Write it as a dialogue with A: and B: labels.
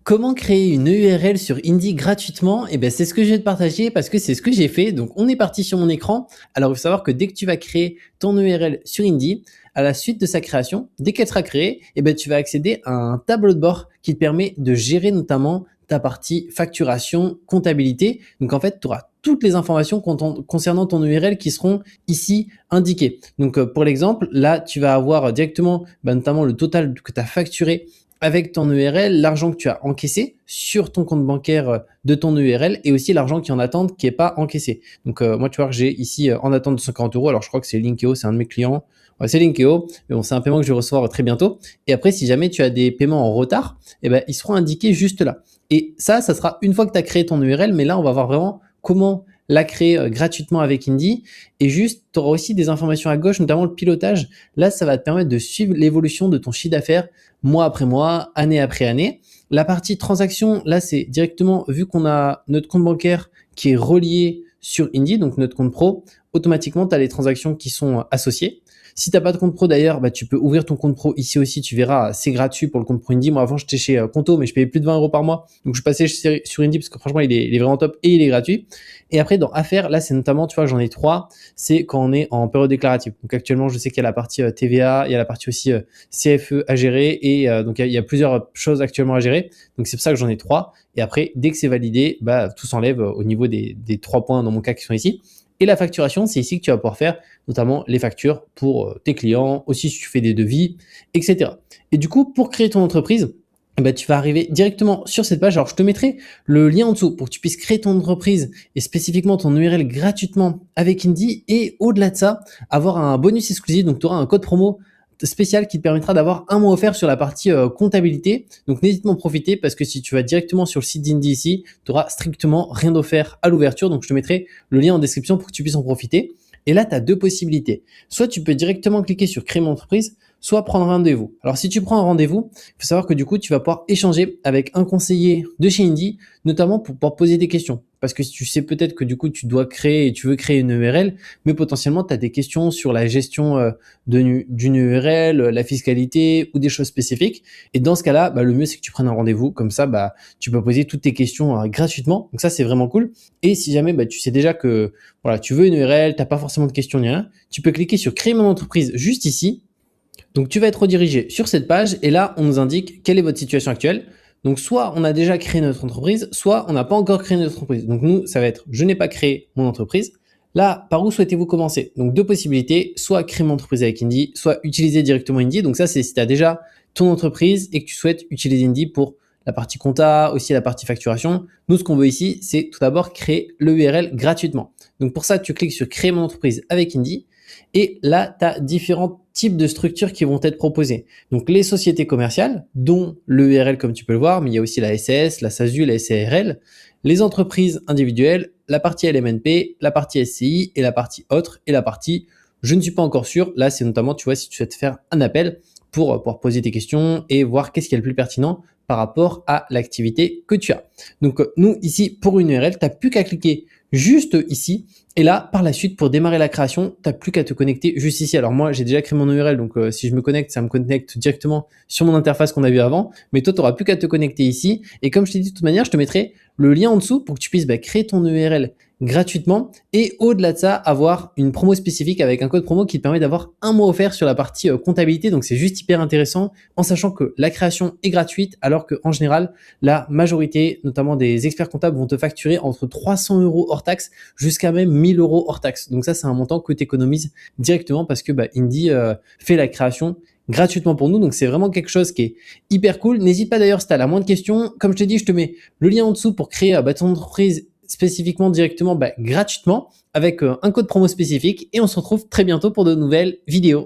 A: Comment créer une URL sur Indy gratuitement? Eh ben, c'est ce que je vais te partager parce que c'est ce que j'ai fait. Donc, on est parti sur mon écran. Alors, il faut savoir que dès que tu vas créer ton URL sur Indy, à la suite de sa création, dès qu'elle sera créée, eh ben, tu vas accéder à un tableau de bord qui te permet de gérer notamment ta partie facturation, comptabilité. Donc, en fait, tu auras toutes les informations concernant ton URL qui seront ici indiquées. Donc, pour l'exemple, là, tu vas avoir directement notamment le total que tu as facturé avec ton URL, l'argent que tu as encaissé sur ton compte bancaire de ton URL et aussi l'argent qui est en attente qui n'est pas encaissé. Donc moi, tu vois que j'ai ici en attente de 50 euros. Alors je crois que c'est Linkeo, c'est un de mes clients. Ouais, c'est Linkeo, mais bon, c'est un paiement que je vais recevoir très bientôt. Et après, si jamais tu as des paiements en retard, eh ben, ils seront indiqués juste là. Et ça sera une fois que tu as créé ton URL, mais là, on va voir vraiment comment la créer gratuitement avec Indy. Et juste, tu auras aussi des informations à gauche, notamment le pilotage. Là, ça va te permettre de suivre l'évolution de ton chiffre d'affaires mois après mois, année après année. La partie transaction, là, c'est directement, vu qu'on a notre compte bancaire qui est relié sur Indy, donc notre compte pro, automatiquement, tu as les transactions qui sont associées. Si tu n'as pas de compte pro d'ailleurs, bah, tu peux ouvrir ton compte pro ici aussi, tu verras, c'est gratuit pour le compte pro Indy. Moi avant j'étais chez Conto, mais je payais plus de 20 euros par mois. Donc je passais sur Indy parce que franchement il est vraiment top et il est gratuit. Et après dans affaires, là c'est notamment, tu vois, j'en ai 3, c'est quand on est en période déclarative. Donc actuellement je sais qu'il y a la partie TVA, il y a la partie aussi CFE à gérer et donc il y a plusieurs choses actuellement à gérer. Donc c'est pour ça que j'en ai 3. Et après dès que c'est validé, bah, tout s'enlève au niveau des 3 points dans mon cas qui sont ici. Et la facturation, c'est ici que tu vas pouvoir faire notamment les factures pour tes clients, aussi si tu fais des devis, etc. Et du coup, pour créer ton entreprise, bah, tu vas arriver directement sur cette page. Alors, je te mettrai le lien en dessous pour que tu puisses créer ton entreprise et spécifiquement ton URL gratuitement avec Indy. Et au-delà de ça, avoir un bonus exclusif. Donc, tu auras un code promo spécial qui te permettra d'avoir un mois offert sur la partie comptabilité. Donc n'hésite pas à en profiter parce que si tu vas directement sur le site d'Indy ici, tu auras strictement rien offert à l'ouverture. Donc je te mettrai le lien en description pour que tu puisses en profiter. Et là, tu as 2 possibilités. Soit tu peux directement cliquer sur créer mon entreprise, soit prendre un rendez-vous. Alors si tu prends un rendez-vous, il faut savoir que du coup, tu vas pouvoir échanger avec un conseiller de chez Indy, notamment pour pouvoir poser des questions. Parce que tu sais peut-être que du coup, tu dois créer et tu veux créer une URL, mais potentiellement, tu as des questions sur la gestion d'une URL, la fiscalité ou des choses spécifiques. Et dans ce cas-là, bah, le mieux, c'est que tu prennes un rendez-vous. Comme ça, bah, tu peux poser toutes tes questions gratuitement. Donc ça, c'est vraiment cool. Et si jamais bah, tu sais déjà que voilà, tu veux une URL, tu n'as pas forcément de questions ni rien, tu peux cliquer sur créer mon entreprise juste ici. Donc tu vas être redirigé sur cette page et là, on nous indique quelle est votre situation actuelle. Donc soit on a déjà créé notre entreprise, soit on n'a pas encore créé notre entreprise. Donc nous, ça va être je n'ai pas créé mon entreprise. Là, par où souhaitez-vous commencer? Donc 2 possibilités, soit créer mon entreprise avec Indy, soit utiliser directement Indy. Donc ça, c'est si tu as déjà ton entreprise et que tu souhaites utiliser Indy pour la partie compta, aussi la partie facturation. Nous, ce qu'on veut ici, c'est tout d'abord créer le URL gratuitement. Donc pour ça, tu cliques sur créer mon entreprise avec Indy. Et là, tu as différents types de structures qui vont être proposées. Donc les sociétés commerciales, dont le URL comme tu peux le voir, mais il y a aussi la SAS, la SASU, la SARL, les entreprises individuelles, la partie LMNP, la partie SCI et la partie autre et la partie je ne suis pas encore sûr. Là, c'est notamment, tu vois, si tu souhaites faire un appel pour pouvoir poser tes questions et voir qu'est-ce qui est le plus pertinent par rapport à l'activité que tu as. Donc nous, ici, pour une URL, tu n'as plus qu'à cliquer juste ici. Et là, par la suite, pour démarrer la création, tu n'as plus qu'à te connecter juste ici. Alors moi, j'ai déjà créé mon URL, donc si je me connecte, ça me connecte directement sur mon interface qu'on a vu avant. Mais toi, tu n'auras plus qu'à te connecter ici. Et comme je t'ai dit de toute manière, je te mettrai le lien en dessous pour que tu puisses créer ton URL gratuitement et au-delà de ça, avoir une promo spécifique avec un code promo qui te permet d'avoir un mois offert sur la partie comptabilité. Donc c'est juste hyper intéressant en sachant que la création est gratuite alors qu'en général, la majorité, notamment des experts comptables, vont te facturer entre 300 euros hors taxe jusqu'à même 1000 euros hors taxe. Donc ça, c'est un montant que tu économises directement parce que Indy fait la création gratuitement pour nous. Donc c'est vraiment quelque chose qui est hyper cool. N'hésite pas d'ailleurs si tu as la moindre question. Comme je t'ai dit, je te mets le lien en dessous pour créer ton entreprise spécifiquement directement gratuitement avec un code promo spécifique et on se retrouve très bientôt pour de nouvelles vidéos.